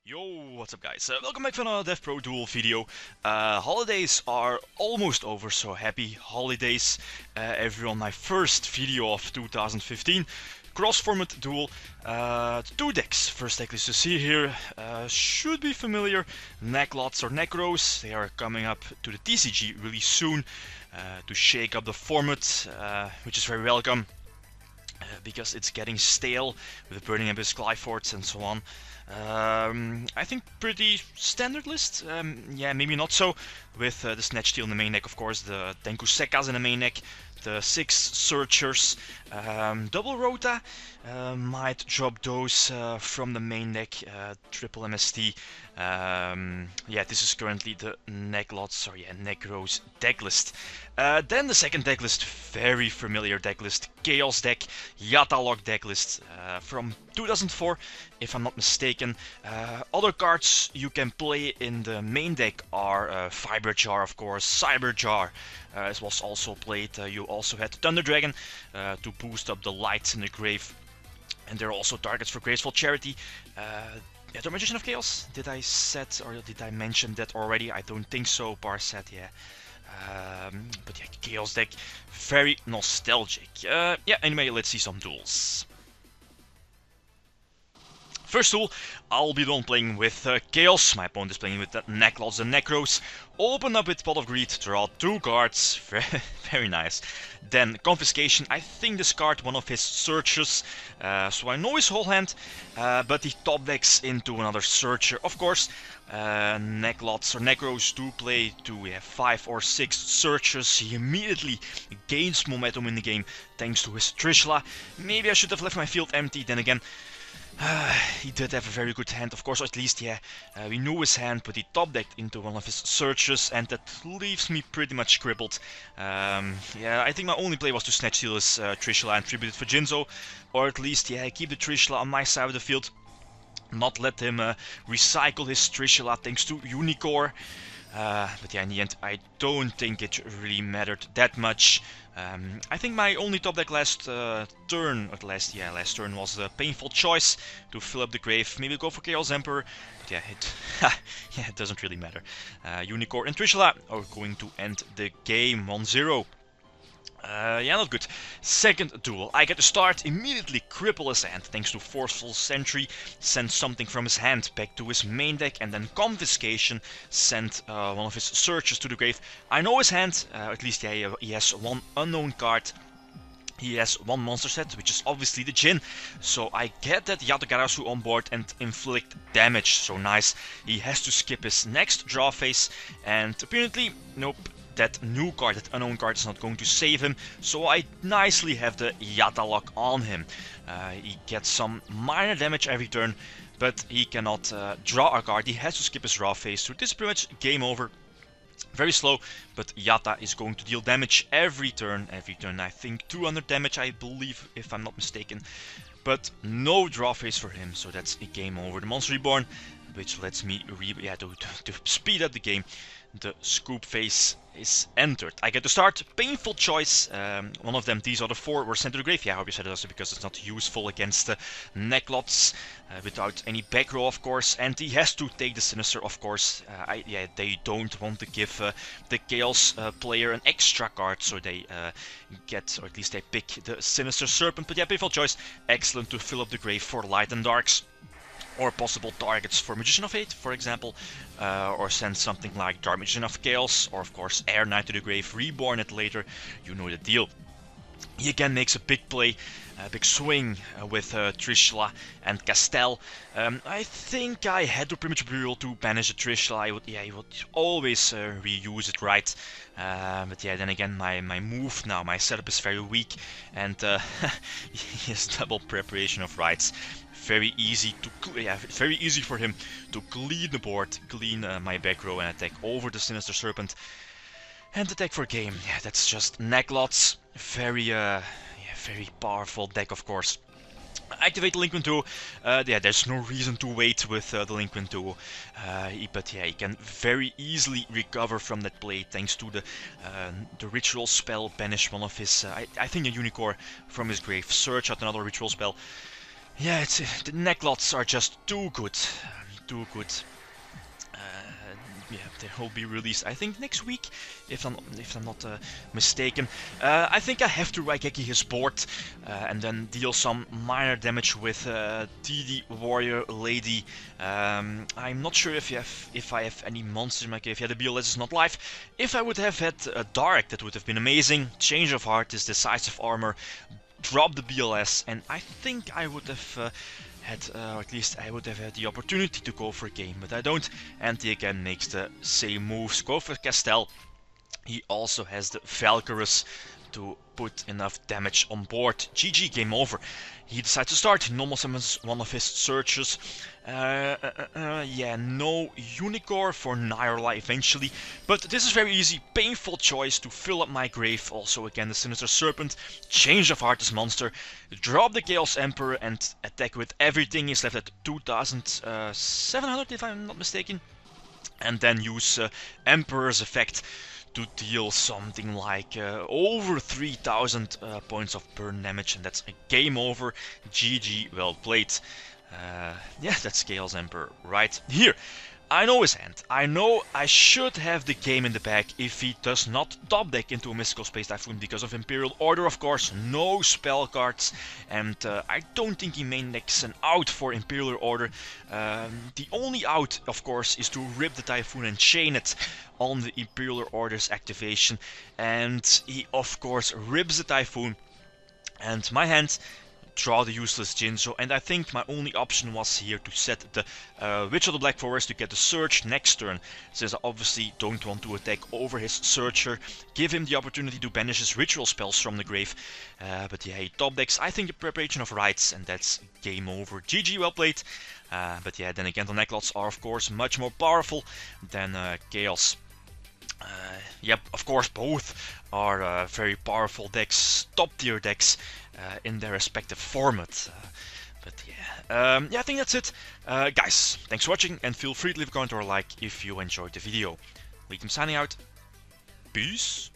Yo, what's up guys? Welcome back to another DevPro Duel video. Holidays are almost over, so happy holidays everyone. My first video of 2015. Cross-format duel. Two decks. First deck list to see here should be familiar. Necloth or Nekroz. They are coming up to the TCG really soon to shake up the format, which is very welcome. Because it's getting stale with Burning Abyss, Glyforts and so on. I think pretty standard list. Yeah, maybe not so. With the Snatch Steel in the main deck, of course, the Tenku Sekkas in the main deck, the 6 Searchers, double Rota. Might drop those from the main deck, triple MST. Yeah, this is currently the Nekroz deck list. Then the second deck list, very familiar deck list, Chaos deck, Yata-Lock deck list from 2004, if I'm not mistaken. Other cards you can play in the main deck are Fiber Jar, of course, Cyber Jar. It was also played. You also had Thunder Dragon to boost up the lights in the grave. And there are also targets for Graceful Charity. Yeah, the Magician of Chaos. Did I set or did I mention that already? I don't think so. Bar set, yeah. But yeah, Chaos deck, very nostalgic. Yeah, anyway, let's see some duels. First duel, I'll be the one playing with Chaos. My opponent is playing with the Necloth and Nekroz. Open up with Pot of Greed, draw 2 cards, very nice. Then Confiscation, I think discard one of his Searchers, so I know his whole hand, but he top decks into another Searcher. Of course, Necloth or Nekroz do play to 5 or 6 Searchers. He immediately gains momentum in the game thanks to his Trishula. Maybe I should have left my field empty, then again, he did have a very good hand, of course, or at least, yeah, we knew his hand, but he top decked into one of his Searchers, and that leaves me pretty much crippled. Yeah, I think my only play was to Snatch Steal his Trishula and tribute it for Jinzo, or at least, yeah, keep the Trishula on my side of the field, not let him recycle his Trishula thanks to Unicorn. But yeah, in the end, I don't think it really mattered that much. I think my only top deck last turn was the Painful Choice to fill up the grave. Maybe go for Chaos Emperor, but yeah, it doesn't really matter. Unicorn and Trishula are going to end the game 1-0. Yeah, not good. Second duel. I get to start, immediately cripple his hand thanks to Forceful Sentry, send something from his hand back to his main deck, and then Confiscation, send one of his Searchers to the grave. I know his hand, at least yeah, he has one unknown card. He has one monster set, which is obviously the Jin, so I get that Yata-Garasu on board and inflict damage, so nice. He has to skip his next draw phase, and apparently, nope. That new card, that unknown card, is not going to save him, so I nicely have the Yata-Lock on him. He gets some minor damage every turn, but he cannot draw a card. He has to skip his draw phase, so this is pretty much game over. Very slow, but Yata is going to deal damage every turn. I think 200 damage, I believe, if I'm not mistaken. But no draw phase for him, so that's a game over. The Monster Reborn, which lets me to speed up the game. The scoop phase is entered. I get to start. Painful Choice. One of them, these are the 4, were sent to the grave. Yeah, I hope you said it also because it's not useful against the Necloths without any back row, of course. And he has to take the Sinister, of course. Yeah, they don't want to give the Chaos player an extra card, so they get, or at least they pick the Sinister Serpent. But yeah, Painful Choice, excellent to fill up the grave for Light and Darks. Or possible targets for Magician of Hate, for example, or send something like Dark Magician of Chaos, or of course Air Knight to the grave, reborn it later, you know the deal. He again makes a big play, a big swing with Trishula and Castel. I think I had to Premature Burial to banish the Trishula. I would always reuse it, right? But yeah, then again, my move now, my setup is very weak, and he has double preparation of rights. Very easy for him to clean the board, clean my back row, and attack over the Sinister Serpent and attack for game. Yeah, that's just Necloth's very powerful deck, of course. Activate the Lincoln 2. Yeah, there's no reason to wait with the Lincoln 2. But yeah, he can very easily recover from that play thanks to the ritual spell. Banish one of his, I think a Unicorn from his grave. Search out another ritual spell. Yeah, the Necloths are just too good. do good. Yeah, they will be released, I think, next week, if I'm not mistaken. I think I have to Raigeki his board and then deal some minor damage with DD Warrior Lady. I'm not sure if I have any monsters in my cave. Yeah, the BLS is not live. If I would have had a Dark, that would have been amazing. Change of Heart is decisive armor. Drop the BLS, and I think I would have or at least I would have had the opportunity to go for a game, but I don't. And he again makes the same moves. Go for Castel. He also has the Valkyrus to put enough damage on board. GG, game over. He decides to start. He normal summons one of his searches. Yeah, no Unicorn for Nyrla eventually. But this is very easy. Painful choice to fill up my grave. Also again the Sinister Serpent. Change of Heart this monster. Drop the Chaos Emperor and attack with everything. He's left at 2,700 if I'm not mistaken. And then use Emperor's effect to deal something like over 3,000 points of burn damage, and that's a game over. GG, well played. Yeah, that's Chaos Emperor right here. I know his hand. I know I should have the game in the bag if he does not top deck into a Mystical Space Typhoon because of Imperial Order, of course. No spell cards, and I don't think he main decks an out for Imperial Order. The only out, of course, is to rip the Typhoon and chain it on the Imperial Order's activation. And he, of course, rips the Typhoon. And my hand, draw the useless Jinzo, and I think my only option was here to set the Witch of the Black Forest to get the Search next turn, since I obviously don't want to attack over his Searcher. Give him the opportunity to banish his ritual spells from the grave. But yeah, he top decks, I think, the Preparation of Rites, and that's game over. GG, well played. But yeah, then again, the Necloths are of course much more powerful than Chaos. Yep, of course, both are very powerful decks, top tier decks in their respective format. But yeah, I think that's it. Guys, thanks for watching, and feel free to leave a comment or a like if you enjoyed the video. I'm signing out. Peace.